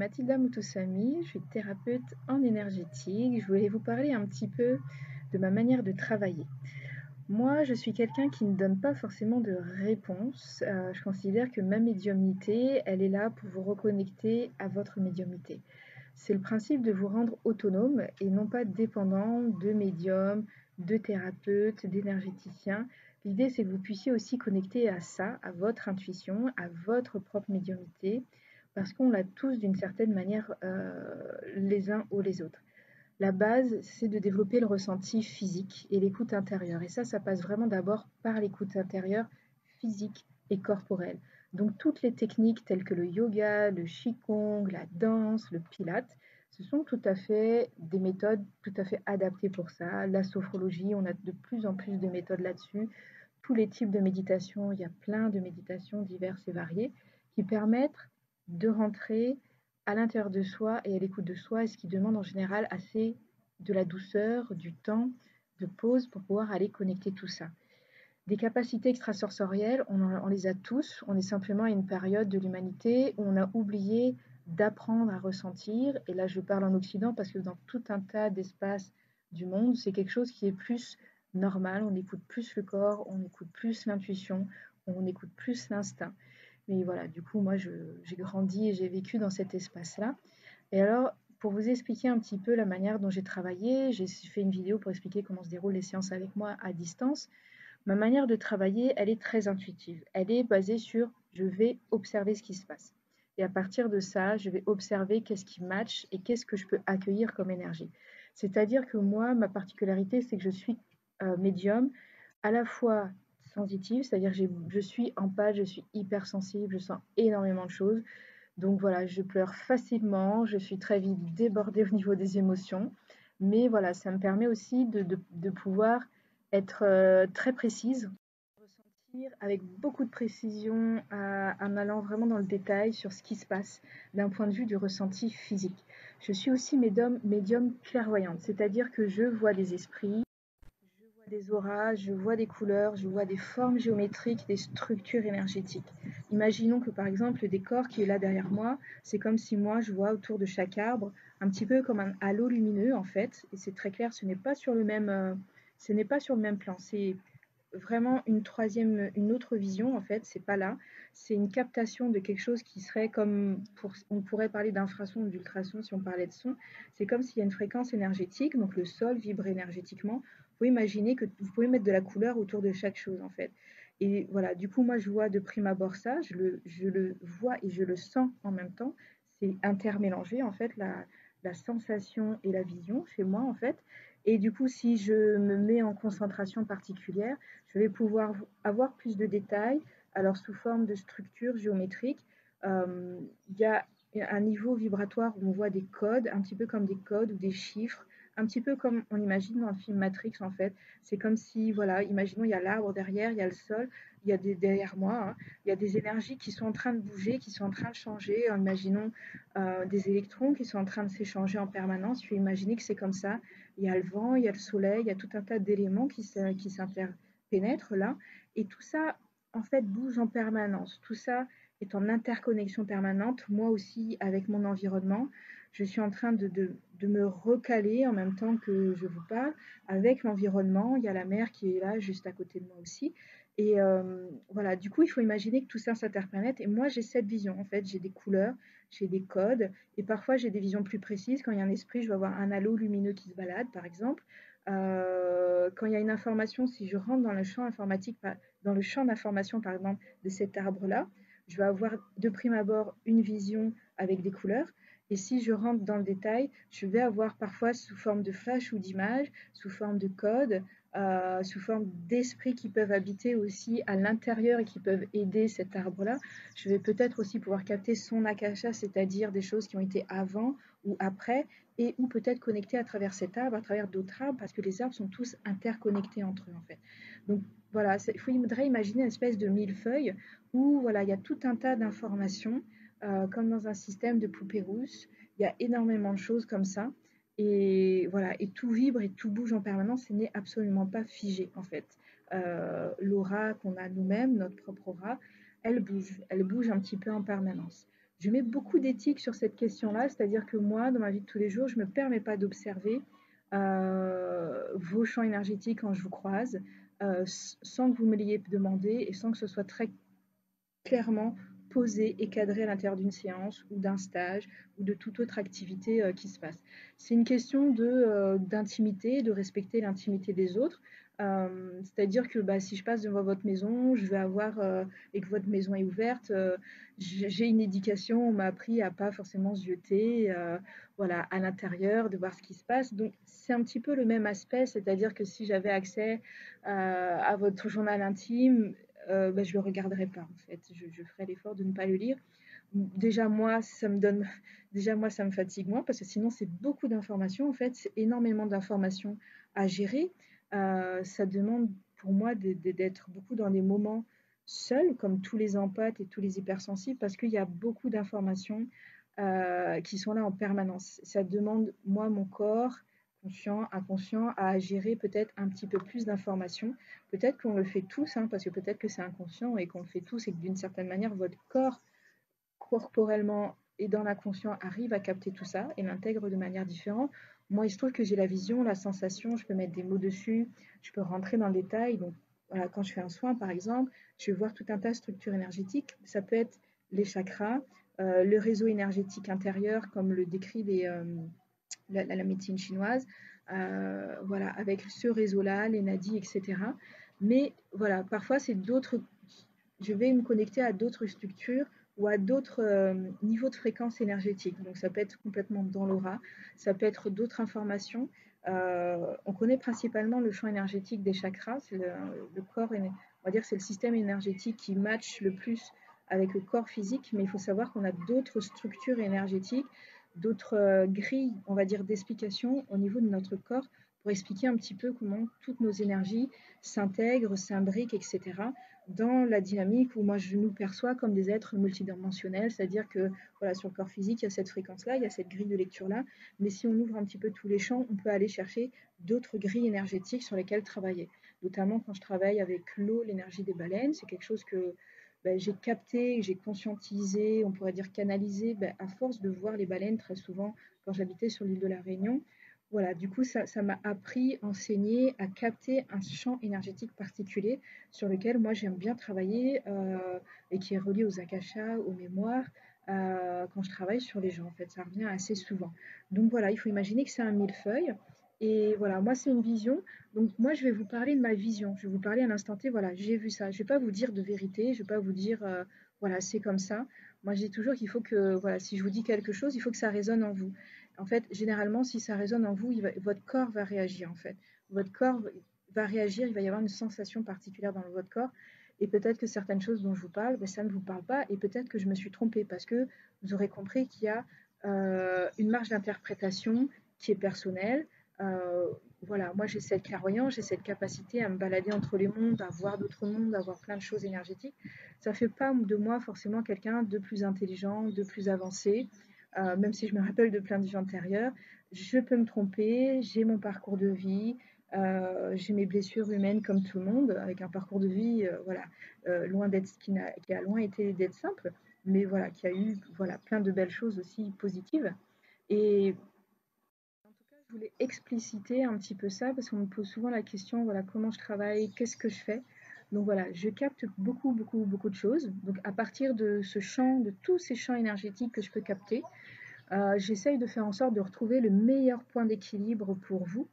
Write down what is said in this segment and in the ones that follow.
Mathilda Moutoussamy, je suis thérapeute en énergétique. Je voulais vous parler un petit peu de ma manière de travailler. Moi, je suis quelqu'un qui ne donne pas forcément de réponse. Je considère que ma médiumnité, elle est là pour vous reconnecter à votre médiumnité. C'est le principe de vous rendre autonome et non pas dépendant de médiums, de thérapeutes, d'énergéticiens. L'idée, c'est que vous puissiez aussi connecter à ça, à votre intuition, à votre propre médiumnité, parce qu'on l'a tous d'une certaine manière, les uns ou les autres. La base, c'est de développer le ressenti physique et l'écoute intérieure. Et ça passe vraiment d'abord par l'écoute intérieure physique et corporelle. Donc toutes les techniques telles que le yoga, le qigong, la danse, le pilate, ce sont tout à fait des méthodes tout à fait adaptées pour ça. La sophrologie, on a de plus en plus de méthodes là-dessus. Tous les types de méditation, il y a plein de méditations diverses et variées qui permettent de rentrer à l'intérieur de soi et à l'écoute de soi, et ce qui demande en général assez de la douceur, du temps, de pause pour pouvoir aller connecter tout ça. Des capacités extrasensorielles, on les a tous, on est simplement à une période de l'humanité où on a oublié d'apprendre à ressentir, et là je parle en Occident parce que dans tout un tas d'espaces du monde, c'est quelque chose qui est plus normal, on écoute plus le corps, on écoute plus l'intuition, on écoute plus l'instinct. Mais voilà, du coup, moi, j'ai grandi et j'ai vécu dans cet espace-là. Et alors, pour vous expliquer un petit peu la manière dont j'ai travaillé, j'ai fait une vidéo pour expliquer comment se déroulent les séances avec moi à distance. Ma manière de travailler, elle est très intuitive. Elle est basée sur je vais observer ce qui se passe. Et à partir de ça, je vais observer qu'est-ce qui match et qu'est-ce que je peux accueillir comme énergie. C'est-à-dire que moi, ma particularité, c'est que je suis médium à la fois sensitive, c'est-à-dire que je suis en pâte, je suis hypersensible, je sens énormément de choses. Donc voilà, je pleure facilement, je suis très vite débordée au niveau des émotions. Mais voilà, ça me permet aussi de pouvoir être très précise, ressentir avec beaucoup de précision en allant vraiment dans le détail sur ce qui se passe d'un point de vue du ressenti physique. Je suis aussi médium clairvoyante, c'est-à-dire que je vois des esprits, je vois des auras, je vois des couleurs, je vois des formes géométriques, des structures énergétiques. Imaginons que par exemple le décor qui est là derrière moi, c'est comme si moi je vois autour de chaque arbre un petit peu comme un halo lumineux en fait. Et c'est très clair, ce n'est pas sur le même plan. C'est vraiment une autre vision en fait. C'est pas là. C'est une captation de quelque chose qui serait comme, on pourrait parler d'infrason ou d'ultrason si on parlait de son. C'est comme s'il y a une fréquence énergétique, donc le sol vibre énergétiquement. Vous pouvez imaginer que vous pouvez mettre de la couleur autour de chaque chose en fait. Et voilà, du coup, moi, je vois de prime abord ça, je le vois et je le sens en même temps. C'est intermélangé, en fait, la sensation et la vision chez moi, en fait. Et du coup, si je me mets en concentration particulière, je vais pouvoir avoir plus de détails, alors sous forme de structure géométrique. Il y a un niveau vibratoire où on voit des codes, un petit peu comme des codes ou des chiffres, un petit peu comme on imagine dans le film Matrix en fait. C'est comme si, voilà, imaginons il y a l'arbre derrière, il y a le sol, il y a derrière moi, hein, il y a des énergies qui sont en train de bouger, qui sont en train de changer. Imaginons des électrons qui sont en train de s'échanger en permanence. Puis imaginez que c'est comme ça. Il y a le vent, il y a le soleil, il y a tout un tas d'éléments qui s'interpénètrent là. Et tout ça, en fait, bouge en permanence. Tout ça est en interconnexion permanente. Moi aussi, avec mon environnement, je suis en train de me recaler en même temps que je vous parle avec l'environnement. Il y a la mer qui est là, juste à côté de moi aussi. Et voilà, du coup, il faut imaginer que tout ça s'interpénètre. Et moi, j'ai cette vision. En fait, j'ai des couleurs, j'ai des codes. Et parfois, j'ai des visions plus précises. Quand il y a un esprit, je vais avoir un halo lumineux qui se balade, par exemple. Quand il y a une information, si je rentre dans le champ informatique, dans le champ d'information, par exemple, de cet arbre-là, je vais avoir de prime abord une vision avec des couleurs. Et si je rentre dans le détail, je vais avoir parfois sous forme de flash ou d'image, sous forme de code, sous forme d'esprits qui peuvent habiter aussi à l'intérieur et qui peuvent aider cet arbre-là. Je vais peut-être aussi pouvoir capter son akasha, c'est-à-dire des choses qui ont été avant ou après, et ou peut-être connectées à travers cet arbre, à travers d'autres arbres, parce que les arbres sont tous interconnectés entre eux en fait. Donc voilà, il faudrait imaginer une espèce de millefeuille où voilà, il y a tout un tas d'informations, comme dans un système de poupées russes. Il y a énormément de choses comme ça. Et voilà, et tout vibre et tout bouge en permanence, ce n'est absolument pas figé en fait. L'aura qu'on a nous-mêmes, notre propre aura, elle bouge un petit peu en permanence. je mets beaucoup d'éthique sur cette question-là, c'est-à-dire que moi, dans ma vie de tous les jours, je ne me permets pas d'observer vos champs énergétiques quand je vous croise, sans que vous me l'ayez demandé et sans que ce soit très clairement posé et cadré à l'intérieur d'une séance ou d'un stage ou de toute autre activité qui se passe. C'est une question d'intimité, de respecter l'intimité des autres. C'est-à-dire que bah, si je passe devant votre maison, je vais avoir, et que votre maison est ouverte, j'ai une éducation, on m'a appris à pas forcément se jeter voilà, à l'intérieur, de voir ce qui se passe. Donc c'est un petit peu le même aspect, c'est-à-dire que si j'avais accès à votre journal intime, bah, je le regarderai pas en fait. Je ferai l'effort de ne pas le lire. Déjà moi, ça me donne, déjà moi, ça me fatigue moins parce que sinon c'est beaucoup d'informations en fait, c'est énormément d'informations à gérer. Ça demande pour moi d'être beaucoup dans des moments seuls, comme tous les empathes et tous les hypersensibles, parce qu'il y a beaucoup d'informations qui sont là en permanence. Ça demande, moi, mon corps, conscient, inconscient, à gérer peut-être un petit peu plus d'informations. Peut-être qu'on le fait tous, hein, parce que peut-être que c'est inconscient et qu'on le fait tous et que d'une certaine manière, votre corps, corporellement et dans l'inconscient, arrive à capter tout ça et l'intègre de manière différente. Moi, il se trouve que j'ai la vision, la sensation, je peux mettre des mots dessus, je peux rentrer dans le détail. Donc, voilà, quand je fais un soin, par exemple, je vais voir tout un tas de structures énergétiques. Ça peut être les chakras, le réseau énergétique intérieur, comme le décrit la médecine chinoise, voilà, avec ce réseau-là, les nadis, etc. Mais voilà, parfois, c'est d'autres. Je vais me connecter à d'autres structures ou à d'autres niveaux de fréquence énergétique. Donc, ça peut être complètement dans l'aura, ça peut être d'autres informations. On connaît principalement le champ énergétique des chakras, c'est le corps, on va dire, c'est le système énergétique qui match le plus avec le corps physique, mais il faut savoir qu'on a d'autres structures énergétiques, d'autres grilles, on va dire, d'explication au niveau de notre corps pour expliquer un petit peu comment toutes nos énergies s'intègrent, s'imbriquent, etc., dans la dynamique où moi je nous perçois comme des êtres multidimensionnels, c'est-à-dire que voilà, sur le corps physique, il y a cette fréquence-là, il y a cette grille de lecture-là, mais si on ouvre un petit peu tous les champs, on peut aller chercher d'autres grilles énergétiques sur lesquelles travailler. Notamment quand je travaille avec l'eau, l'énergie des baleines, c'est quelque chose que j'ai capté, j'ai conscientisé, on pourrait dire canalisé, à force de voir les baleines très souvent quand j'habitais sur l'île de la Réunion. Voilà, du coup, ça m'a appris, enseigné à capter un champ énergétique particulier sur lequel moi j'aime bien travailler et qui est relié aux akashas, aux mémoires, quand je travaille sur les gens. En fait, ça revient assez souvent. Donc voilà, il faut imaginer que c'est un millefeuille. Et voilà, moi c'est une vision. Donc moi je vais vous parler de ma vision. Je vais vous parler à l'instant T, voilà, j'ai vu ça. Je ne vais pas vous dire de vérité, je ne vais pas vous dire, voilà, c'est comme ça. Moi je dis toujours qu'il faut que, voilà, si je vous dis quelque chose, il faut que ça résonne en vous. En fait, généralement, si ça résonne en vous, votre corps va réagir en fait. Votre corps va réagir, il va y avoir une sensation particulière dans votre corps. Et peut-être que certaines choses dont je vous parle, ça ne vous parle pas. Et peut-être que je me suis trompée parce que vous aurez compris qu'il y a une marge d'interprétation qui est personnelle. Euh, voilà, moi j'ai cette clairvoyance, j'ai cette capacité à me balader entre les mondes, à voir d'autres mondes, à voir plein de choses énergétiques. Ça ne fait pas de moi forcément quelqu'un de plus intelligent, de plus avancé, même si je me rappelle de plein de vies antérieures. Je peux me tromper, j'ai mon parcours de vie, j'ai mes blessures humaines comme tout le monde, avec un parcours de vie, voilà, loin d'être qui a loin été d'être simple, mais voilà, qui a eu voilà plein de belles choses aussi positives. Et en tout cas, je voulais expliciter un petit peu ça parce qu'on me pose souvent la question, voilà, comment je travaille, qu'est-ce que je fais. Donc voilà, je capte beaucoup, beaucoup, beaucoup de choses. Donc à partir de ce champ, de tous ces champs énergétiques que je peux capter, j'essaye de faire en sorte de retrouver le meilleur point d'équilibre pour vous.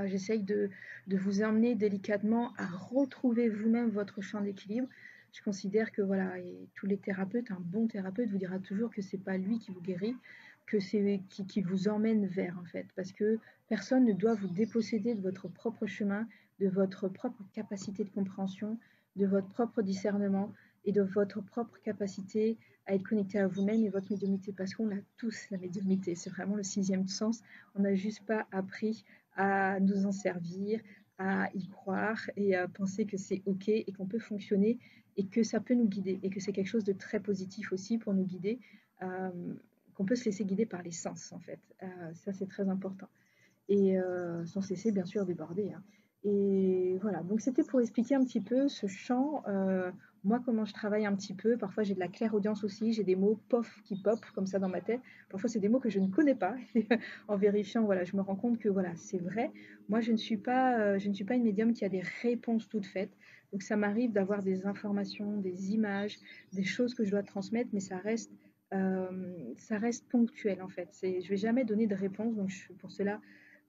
J'essaye de vous emmener délicatement à retrouver vous-même votre champ d'équilibre. Je considère que voilà, et tous les thérapeutes, un bon thérapeute vous dira toujours que c'est pas lui qui vous guérit, que c'est qui vous emmène vers en fait, parce que personne ne doit vous déposséder de votre propre chemin, de votre propre capacité de compréhension, de votre propre discernement et de votre propre capacité à être connecté à vous-même et votre médiumnité, parce qu'on a tous la médiumnité, c'est vraiment le sixième sens. On n'a juste pas appris à nous en servir, à y croire et à penser que c'est OK et qu'on peut fonctionner et que ça peut nous guider et que c'est quelque chose de très positif aussi pour nous guider, euh, qu'on peut se laisser guider par les sens en fait. Ça c'est très important et sans cesser bien sûr déborder. Hein. Et voilà, donc c'était pour expliquer un petit peu ce champ, moi comment je travaille un petit peu. Parfois j'ai de la clairaudience aussi, j'ai des mots pof qui pop comme ça dans ma tête. Parfois c'est des mots que je ne connais pas. Et en vérifiant, voilà, je me rends compte que voilà, c'est vrai. Moi je ne suis pas une médium qui a des réponses toutes faites. Donc ça m'arrive d'avoir des informations, des images, des choses que je dois transmettre, mais ça reste ponctuel en fait. Je vais jamais donner de réponse, donc pour cela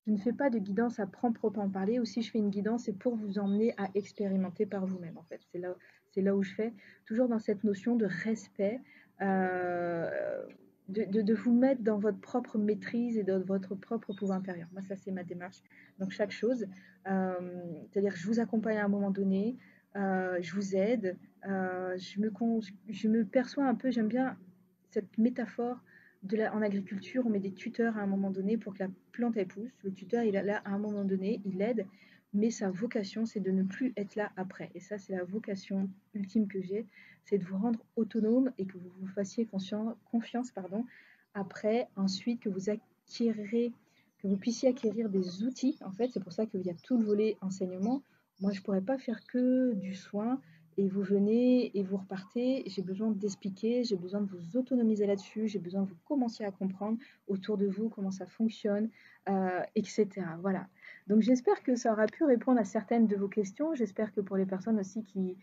je ne fais pas de guidance à proprement parler, ou si je fais une guidance, c'est pour vous emmener à expérimenter par vous-même, en fait. C'est là où je fais, toujours dans cette notion de respect, euh, de vous mettre dans votre propre maîtrise et dans votre propre pouvoir intérieur. Moi, ça, c'est ma démarche. Donc, chaque chose, c'est-à-dire que je vous accompagne à un moment donné, je vous aide, je me perçois un peu, j'aime bien cette métaphore en agriculture, on met des tuteurs à un moment donné pour que la plante elle pousse. Le tuteur, il est là à un moment donné, il aide, mais sa vocation, c'est de ne plus être là après. Et ça, c'est la vocation ultime que j'ai, c'est de vous rendre autonome et que vous vous fassiez confiance, pardon, après, ensuite, que vous puissiez acquérir des outils. En fait, c'est pour ça qu'il y a tout le volet enseignement. Moi, je ne pourrais pas faire que du soin et vous venez et vous repartez. J'ai besoin d'expliquer, j'ai besoin de vous autonomiser là-dessus, j'ai besoin que vous commenciez à comprendre autour de vous comment ça fonctionne, etc. Voilà. Donc j'espère que ça aura pu répondre à certaines de vos questions. J'espère que pour les personnes aussi qui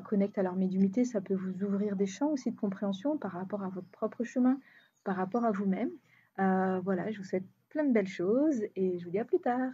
connectent à leur médiumnité, ça peut vous ouvrir des champs aussi de compréhension par rapport à votre propre chemin, par rapport à vous-même. Voilà, je vous souhaite plein de belles choses et je vous dis à plus tard.